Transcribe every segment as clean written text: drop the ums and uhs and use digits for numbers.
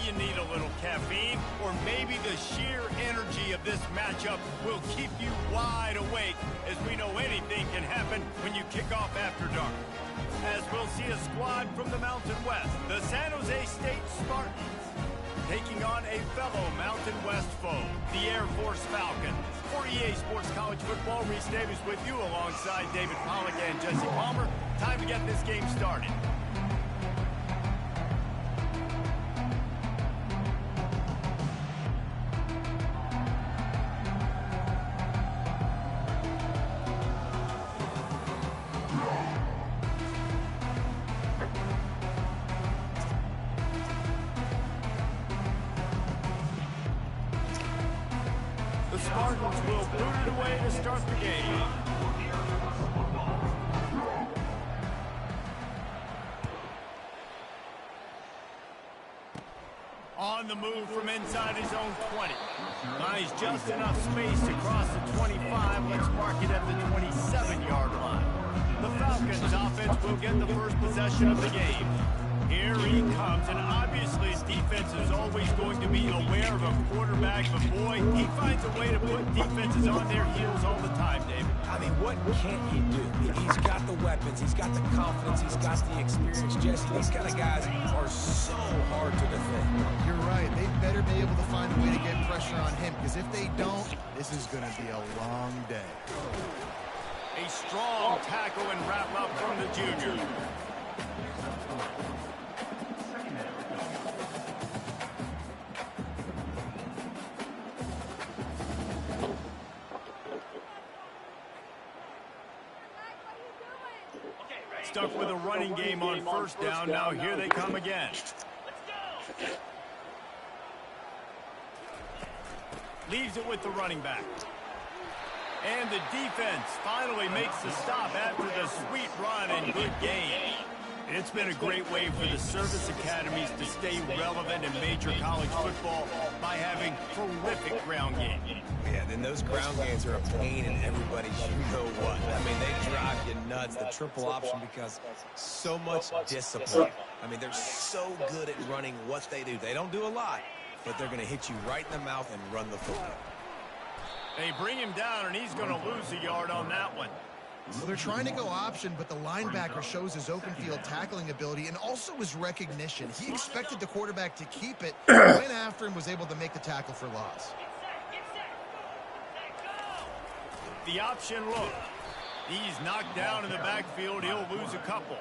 you need a little caffeine, or maybe the sheer energy of this matchup will keep you wide awake, as we know anything can happen when you kick off after dark. As we'll see a squad from the Mountain West, the San Jose State Spartans, taking on a fellow Mountain West foe, the Air Force Falcons. For EA Sports College Football, Reese Davis with you alongside David Pollack and Jesse Palmer. Time to get this game started. The Spartans will boot it away to start the game. On the move from inside his own 20. Buys just enough space to cross the 25. Let's mark it at the 27-yard line. The Falcons offense will get the first possession of the game. Here he comes, and obviously his defense is always going to be aware of a quarterback, but boy, he finds a way to put defenses on their heels all the time, David. I mean, what can't he do? He's got the weapons, he's got the confidence, he's got the experience. Jesse, these kind of guys are so hard to defend. You're right. They better be able to find a way to get pressure on him, because if they don't, this is going to be a long day. A strong tackle and wrap up from the junior. Stuck with a running game on first down. Now here they come again. Leaves it with the running back. And the defense finally makes the stop after the sweet run and good game. It's been a great way for the service academies to stay relevant in major college football by having terrific ground game. Yeah, then those ground games are a pain in everybody's you-know-what. I mean, they drive you nuts, the triple option, because so much discipline. I mean, they're so good at running what they do. They don't do a lot, but they're going to hit you right in the mouth and run the football. They bring him down, and he's going to lose a yard on that one. So they're trying to go option, but the linebacker shows his open field tackling ability and also his recognition. He expected the quarterback to keep it, went after him, was able to make the tackle for loss. The option look. He's knocked down in the backfield. He'll lose a couple.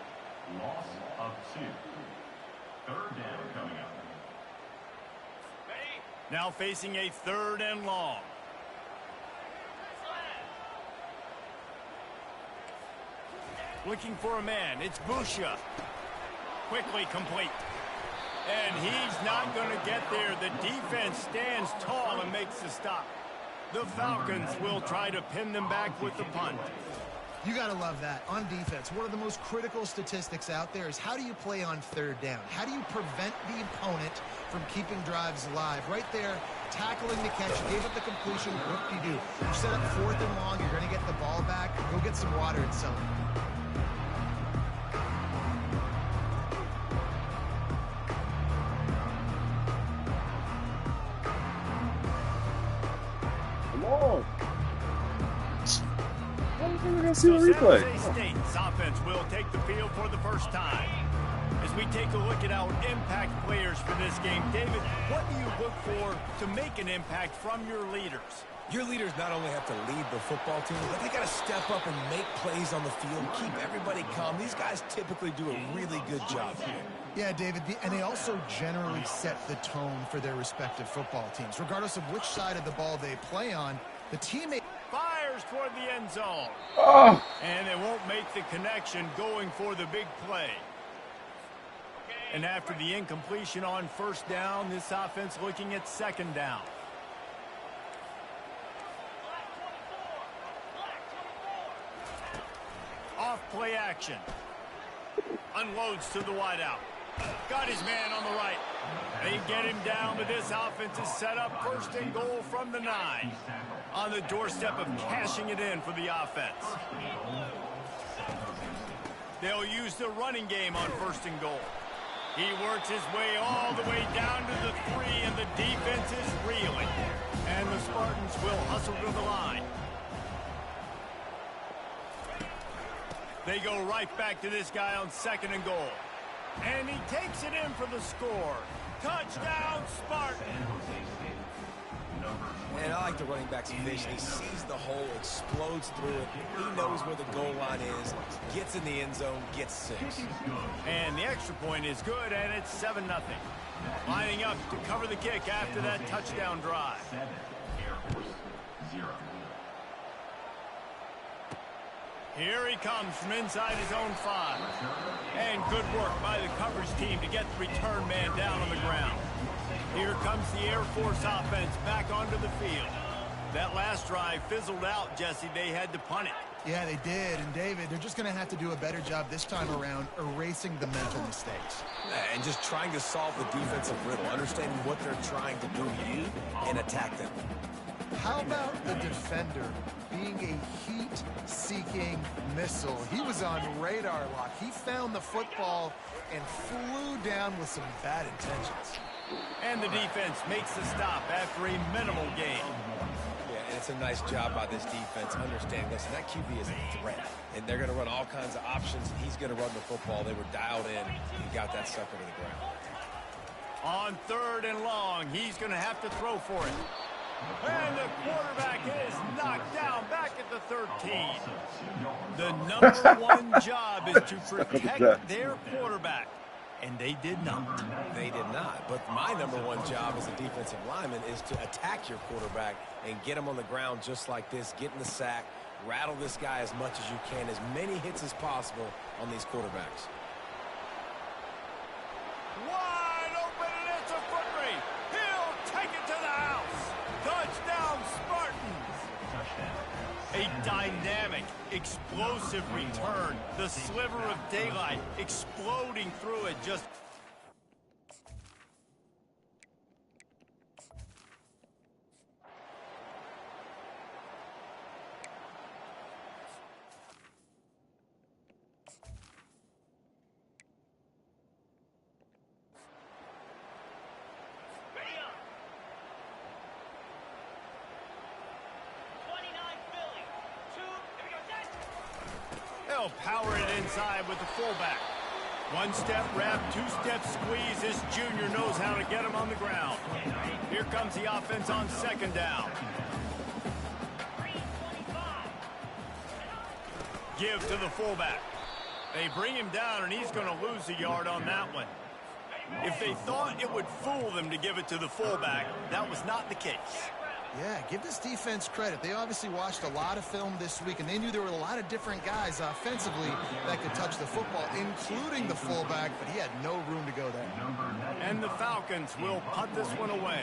Loss of 2. Third down coming up. Now facing a 3rd and long. Looking for a man. It's Busha. Quickly complete. And he's not going to get there. The defense stands tall and makes the stop. The Falcons will try to pin them back with the punt. You got to love that. On defense, one of the most critical statistics out there is how do you play on 3rd down? How do you prevent the opponent from keeping drives alive? Right there, tackling the catch, you gave up the completion, what do you do? You set up 4th and long, you're going to get the ball back, go get some water and sell it. So San Jose State's offense will take the field for the first time. As we take a look at our impact players for this game, David, what do you look for to make an impact from your leaders? Your leaders not only have to lead the football team, but they got to step up and make plays on the field, keep everybody calm. These guys typically do a really good job here. Yeah, David, and they also generally set the tone for their respective football teams. Regardless of which side of the ball they play on, the teammate fires toward the end zone. And they won't make the connection going for the big play. And after the incompletion on first down, this offense looking at 2nd down. Off play action. Unloads to the wideout. Got his man on the right. They get him down, but this offense is set up 1st and goal from the 9. On the doorstep of cashing it in for the offense. They'll use the running game on 1st and goal. He works his way all the way down to the 3, and the defense is reeling. And the Spartans will hustle to the line. They go right back to this guy on 2nd and goal. And he takes it in for the score. Touchdown, Spartan! And I like the running back's vision. He sees the hole, explodes through it. He knows where the goal line is, gets in the end zone, gets 6. And the extra point is good, and it's 7-0. Lining up to cover the kick after that touchdown drive. 7, Air Force 0. Here he comes from inside his own 5. And good work by the coverage team to get the return man down on the ground. Here comes the Air Force offense back onto the field. That last drive fizzled out, Jesse. They had to punt it. Yeah, they did. And, David, they're just going to have to do a better job this time around erasing the mental mistakes. And just trying to solve the defensive riddle, understanding what they're trying to do here and attack them. How about the defender being a heat-seeking missile? He was on radar lock. He found the football and flew down with some bad intentions. And the defense makes the stop after a minimal gain. Yeah, and it's a nice job by this defense understanding, listen, that QB is a threat. And they're going to run all kinds of options. He's going to run the football. They were dialed in. He got that sucker to the ground. On 3rd and long, he's going to have to throw for it. And the quarterback is knocked down back at the 13. The number one job is to protect their quarterback. And they did not. They did not. But my number one job as a defensive lineman is to attack your quarterback and get him on the ground just like this, get in the sack, rattle this guy as much as you can, as many hits as possible on these quarterbacks. Wide open, and it's a foot race. He'll take it to the house. Touchdown, Spartans. A dynamic, explosive return. The sliver of daylight exploding through it just... They'll power it inside with the fullback. One-step wrap, two-step squeeze. This junior knows how to get him on the ground. Here comes the offense on 2nd down. Give to the fullback. They bring him down, and he's going to lose a yard on that one. If they thought it would fool them to give it to the fullback, that was not the case. Yeah, give this defense credit. They obviously watched a lot of film this week, and they knew there were a lot of different guys offensively that could touch the football, including the fullback, but he had no room to go there. And the Falcons will punt this one away.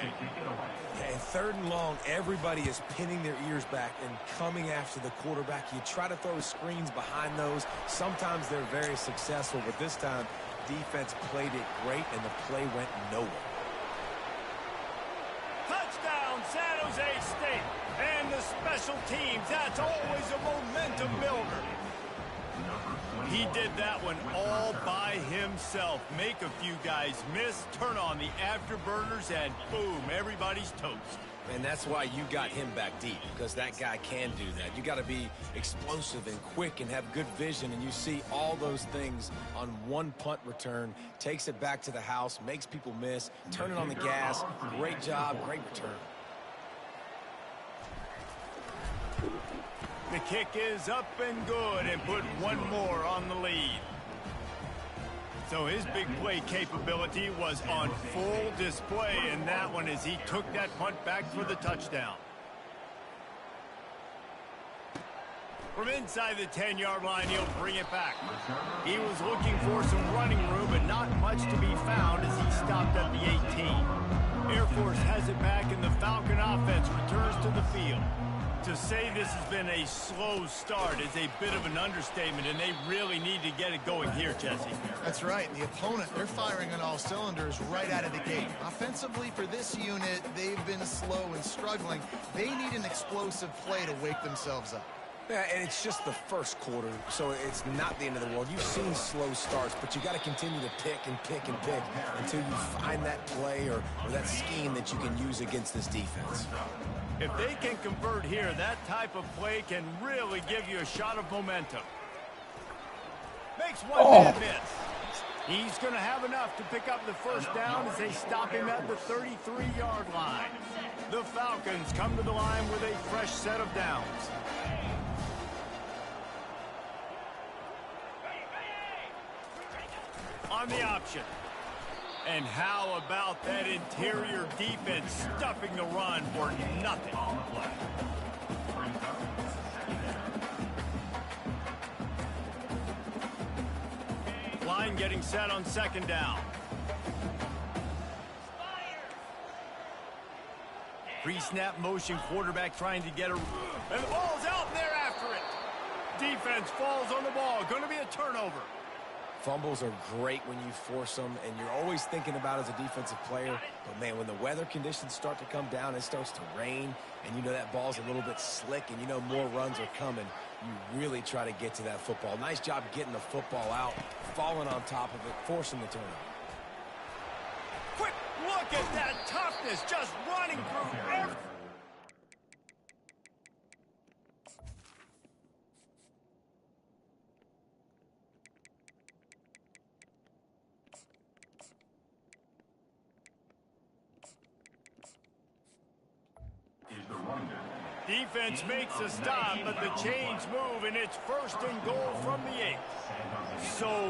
And 3rd and long, everybody is pinning their ears back and coming after the quarterback. You try to throw screens behind those. Sometimes they're very successful, but this time, defense played it great, and the play went nowhere. Touchdown, San Jose State. And the special teams, that's always a momentum builder. He did that one all by himself. Make a few guys miss, turn on the afterburners, and boom, everybody's toast. And that's why you got him back deep, because that guy can do that. You got to be explosive and quick and have good vision, and you see all those things on one punt return. Takes it back to the house, makes people miss, turning on the gas. Great job, great return. The kick is up and good, and put one more on the lead. So his big play capability was on full display in that one as he took that punt back for the touchdown. From inside the 10-yard line, he'll bring it back. He was looking for some running room, but not much to be found as he stopped at the 18. Air Force has it back, and the Falcon offense returns to the field. To say this has been a slow start is a bit of an understatement, and they really need to get it going here, Jesse. That's right. The opponent, they're firing on all cylinders right out of the gate. Offensively for this unit, they've been slow and struggling. They need an explosive play to wake themselves up. Yeah, and it's just the first quarter, so it's not the end of the world. You've seen slow starts, but you got to continue to pick and pick and pick until you find that play or that scheme that you can use against this defense. If they can convert here, that type of play can really give you a shot of momentum. Makes one man miss. He's going to have enough to pick up the first down as they stop him at the 33-yard line. The Falcons come to the line with a fresh set of downs. On the option. And how about that interior defense stuffing the run for nothing? Line getting set on second down. Pre-snap motion, quarterback trying to get a... And the ball's out and they're after it. Defense falls on the ball. Going to be a turnover. Fumbles are great when you force them, and you're always thinking about as a defensive player. But, man, when the weather conditions start to come down, it starts to rain, and you know that ball's a little bit slick, and you know more runs are coming, you really try to get to that football. Nice job getting the football out, falling on top of it, forcing the turnover. Quick look at that toughness, just running through everything. Defense makes a stop, but the chains move, and it's first and goal from the 8.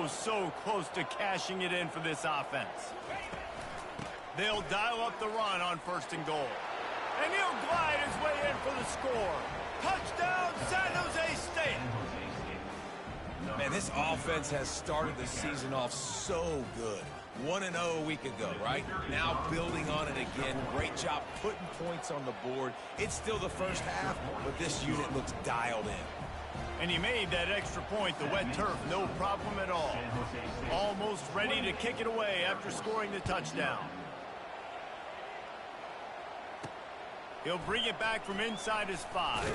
So close to cashing it in for this offense. They'll dial up the run on first and goal. And he'll glide his way in for the score. Touchdown, San Jose State. Man, this offense has started the season off so good. 1-0 a week ago, right? Now building on it again. Great job putting points on the board. It's still the first half, but this unit looks dialed in. And he made that extra point, the wet turf, no problem at all. Almost ready to kick it away after scoring the touchdown. He'll bring it back from inside his 5.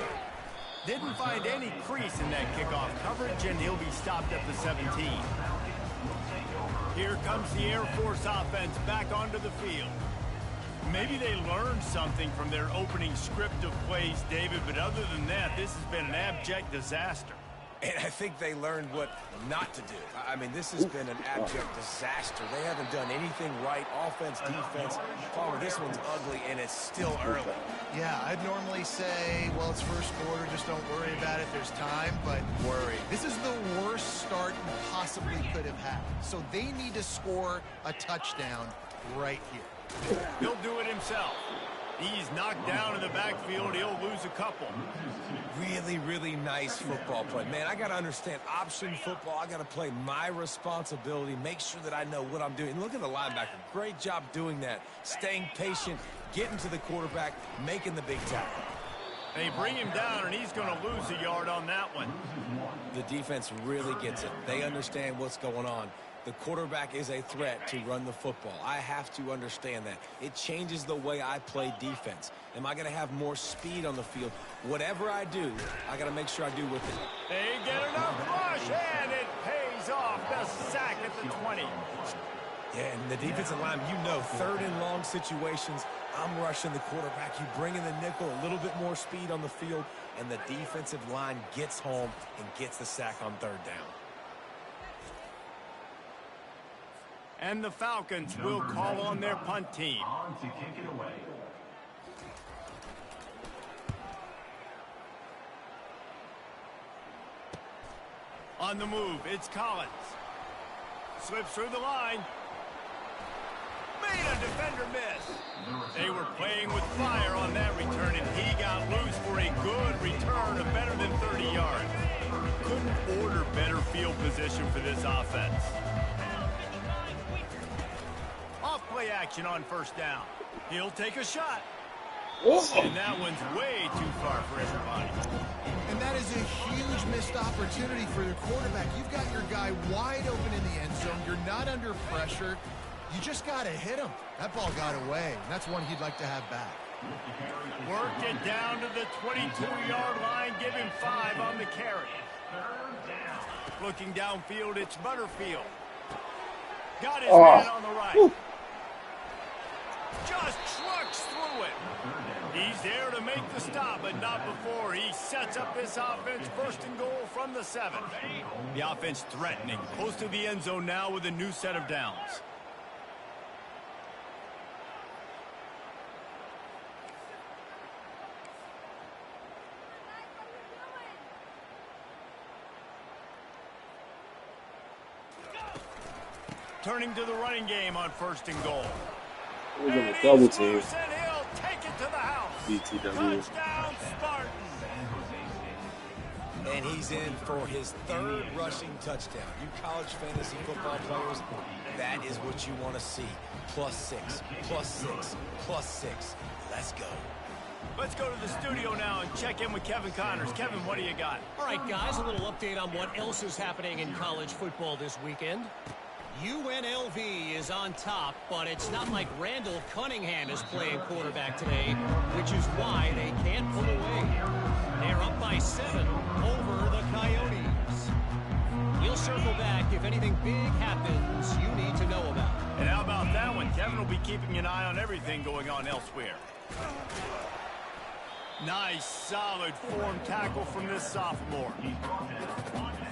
Didn't find any crease in that kickoff coverage, and he'll be stopped at the 17. Here comes the Air Force offense back onto the field. Maybe they learned something from their opening script of plays, David, but other than that, this has been an abject disaster. And I think they learned what not to do. I mean, this has been an abject disaster. They haven't done anything right, offense, defense. Palmer, this one's ugly, and it's still early. Yeah, I'd normally say, well, it's first quarter, just don't worry about it, there's time, but Worry. this is the worst start you possibly could have had. So they need to score a touchdown right here. He'll do it himself. He's knocked down in the backfield. He'll lose a couple. Really, really nice football play. Man, I got to understand option football. I got to play my responsibility, make sure that I know what I'm doing. Look at the linebacker. Great job doing that. Staying patient, getting to the quarterback, making the big tackle. They bring him down, and he's going to lose a yard on that one. The defense really gets it. They understand what's going on. The quarterback is a threat to run the football. I have to understand that. It changes the way I play defense. Am I going to have more speed on the field? Whatever I do, I got to make sure I do with it. They get enough rush, and it pays off. The sack at the 20. Yeah, and the defensive line, you know, third and long situations, I'm rushing the quarterback. You bring in the nickel, a little bit more speed on the field, and the defensive line gets home and gets the sack on third down. And the Falcons will call on their punt team. On to kick it away. On the move, it's Collins. Slips through the line. Made a defender miss. They were playing with fire on that return, and he got loose for a good return of better than 30 yards. Couldn't order better field position for this offense. Off-play action on first down. He'll take a shot. And that one's way too far for everybody. And that is a huge missed opportunity for the quarterback. You've got your guy wide open in the end zone. You're not under pressure. You just got to hit him. That ball got away, and that's one he'd like to have back. Worked it down to the 22-yard line. Give him 5 on the carry. Looking downfield, it's Butterfield. Got his man on the right. Woo. Just trucks through it. He's there to make the stop, but not before he sets up this offense. 1st and goal from the 7. The offense threatening. Close to the end zone now with a new set of downs. Turning to the running game on 1st and goal. We're going to double team. And he'll take it to the house. BTW. Touchdown, Spartans. And he's in for his 3rd rushing touchdown. You college fantasy football players, that is what you want to see. +6, +6, +6. Let's go. Let's go to the studio now and check in with Kevin Connors. Kevin, what do you got? All right, guys, a little update on what else is happening in college football this weekend. UNLV is on top, but it's not like Randall Cunningham is playing quarterback today, which is why they can't pull away. They're up by 7 over the Coyotes. He'll circle back if anything big happens you need to know about. And how about that one? Kevin will be keeping an eye on everything going on elsewhere. Nice, solid form tackle from this sophomore.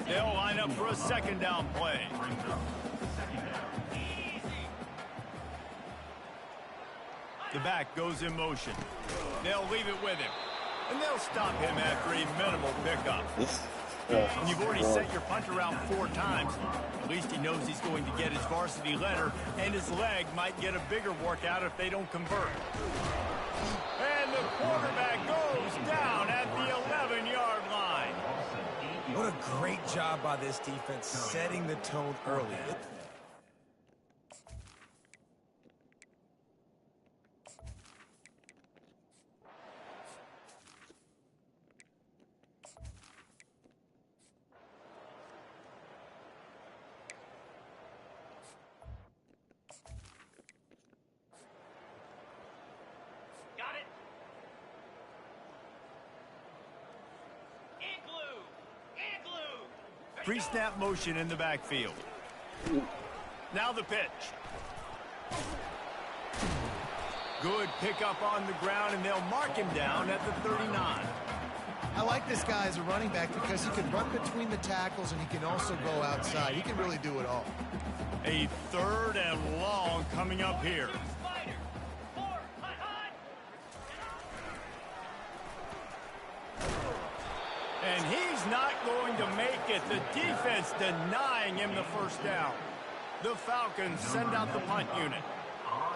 They'll line up for a 2nd down play. The back goes in motion. They'll leave it with him. And they'll stop him after a minimal pickup. And you've already set your punt around 4 times. At least he knows he's going to get his varsity letter, and his leg might get a bigger workout if they don't convert. And the quarterback goes down at the 11-yard line. What a great job by this defense setting the tone early. Pre-snap motion in the backfield. Now the pitch. Good pickup on the ground, and they'll mark him down at the 39. I like this guy as a running back because he can run between the tackles and he can also go outside. He can really do it all. A 3rd and long coming up here. And he's not going to make it. The defense denying him the 1st down. The Falcons send out the punt unit.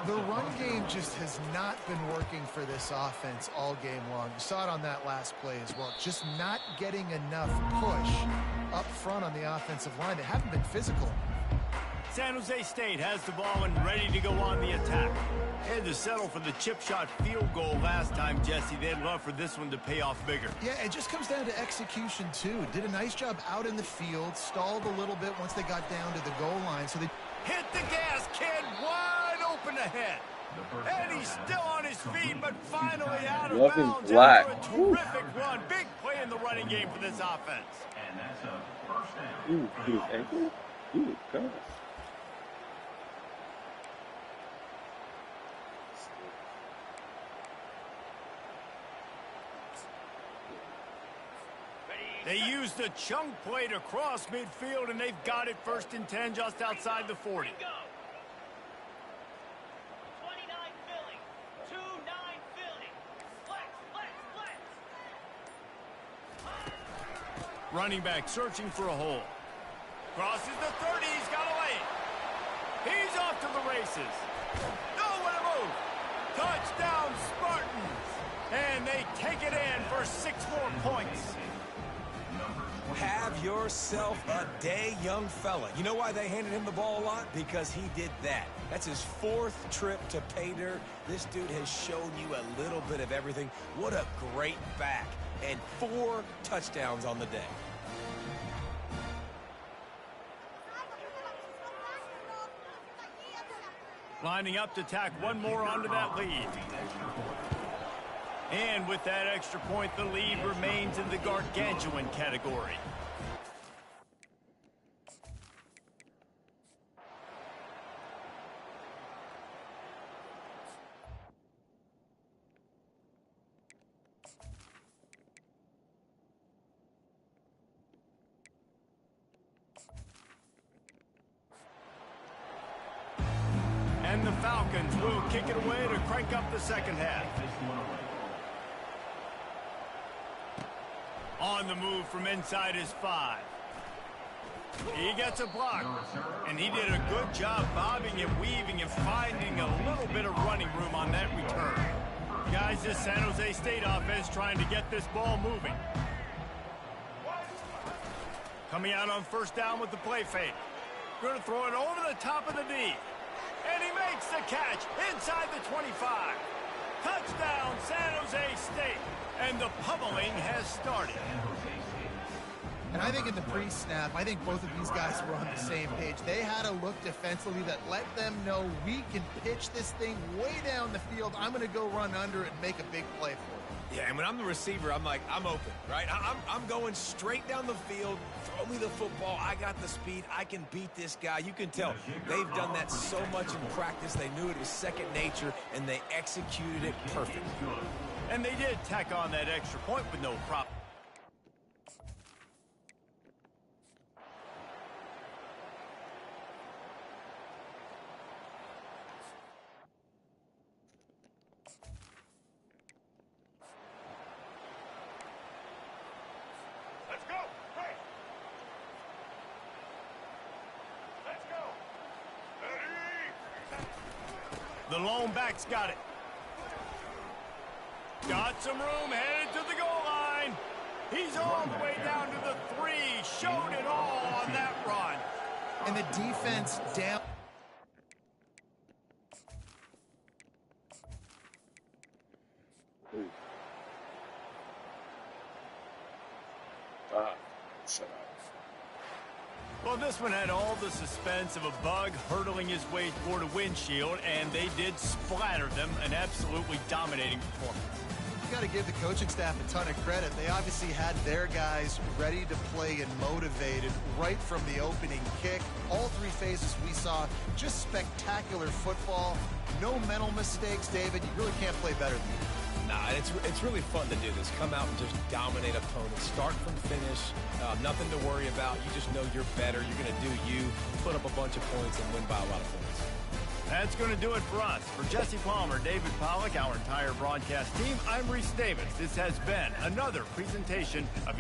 The run game just has not been working for this offense all game long. You saw it on that last play as well. Just not getting enough push up front on the offensive line. They haven't been physical. San Jose State has the ball and ready to go on the attack. They had to settle for the chip shot field goal last time, Jesse. They'd love for this one to pay off bigger. Yeah, it just comes down to execution, too. Did a nice job out in the field, stalled a little bit once they got down to the goal line. So they hit the gas, kid, wide open ahead. And he's still on his feet, but finally out of bounds after a terrific run. Big play in the running game for this offense. And that's a 1st down. Ooh, he was ankle? Ooh, gosh. They used the chunk play to cross midfield, and they've got it 1st and 10 just outside the 40. 29 Philly. 2-9 Philly. Flex. Running back searching for a hole. Crosses the 30. He's got a lane. He's off to the races. Nowhere to move. Touchdown, Spartans. And they take it in for 6 more points. Have yourself a day, young fella. You know why they handed him the ball a lot? Because he did that. That's his 4th trip to pay dirt. This dude has shown you a little bit of everything. What a great back. And 4 touchdowns on the day. Lining up to tack one more onto that lead. And with that extra point, the lead remains in the gargantuan category. And the Falcons will kick it away to crank up the second half. On the move from inside his 5. He gets a block, and he did a good job bobbing and weaving and finding a little bit of running room on that return. Guys, this San Jose State offense trying to get this ball moving. Coming out on first down with the play fake. Going to throw it over the top of the knee. And he makes the catch inside the 25. Touchdown, San Jose State. And the pummeling has started. And I think in the pre-snap, I think both of these guys were on the same page. They had a look defensively that let them know we can pitch this thing way down the field. I'm going to go run under it and make a big play for it. Yeah, and when I'm the receiver, I'm like, I'm open, right? I'm going straight down the field. Throw me the football. I got the speed. I can beat this guy. You can tell they've done that so much in practice. They knew it was second nature, and they executed it perfectly. And they did tack on that extra point with no problem. The lone back's got it. Got some room, headed to the goal line. He's all the way down to the 3. Showed it all on that run. And the defense down. Shut up. Well, this one had all the suspense of a bug hurtling his way toward a windshield, and they did splatter them, an absolutely dominating performance. You got to give the coaching staff a ton of credit. They obviously had their guys ready to play and motivated right from the opening kick. All 3 phases we saw, just spectacular football. No mental mistakes, David. You really can't play better than that. Nah, it's really fun to do this. Come out and just dominate opponents. Start from finish. Nothing to worry about. You just know you're better. You're going to do you, put up a bunch of points, and win by a lot of points. That's going to do it for us. For Jesse Palmer, David Pollack, our entire broadcast team, I'm Reese Davis. This has been another presentation of